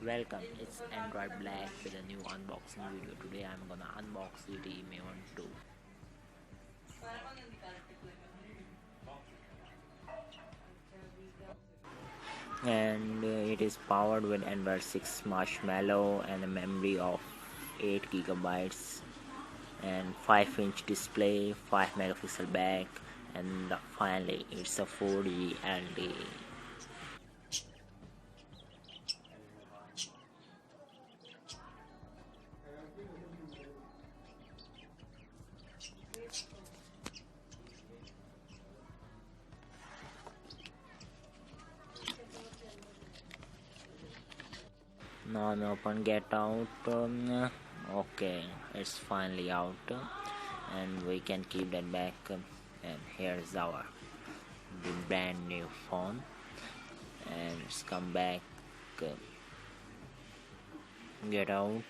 Welcome, it's Android Black with a new unboxing video. Today I'm gonna unbox Zte Maven 2. And it is powered with Android 6 Marshmallow and a memory of 8 gigabytes and 5-inch display, 5 megapixel back, and finally it's a 4G LTE. Now I'm open get out. Okay, it's finally out, and we can keep that back. And here's our brand new phone, and it's come back. uh, get out,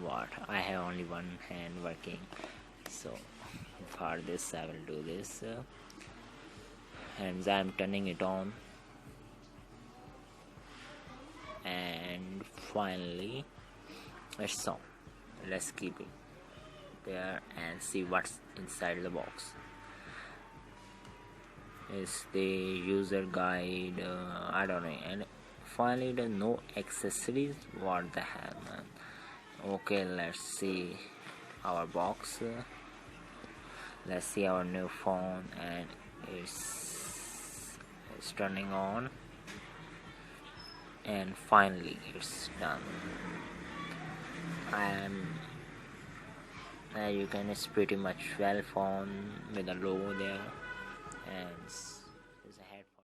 what, I have only one hand working, so for this I will do this, and I'm turning it on, and finally it's on. Let's keep it there and see what's inside the box. Is the user guide, I don't know, and finally the no accessories. What the hell, man. Okay, let's see our box. Let's see our new phone, and it's turning on, and finally it's done. You can, it's pretty much well phone with a logo there, and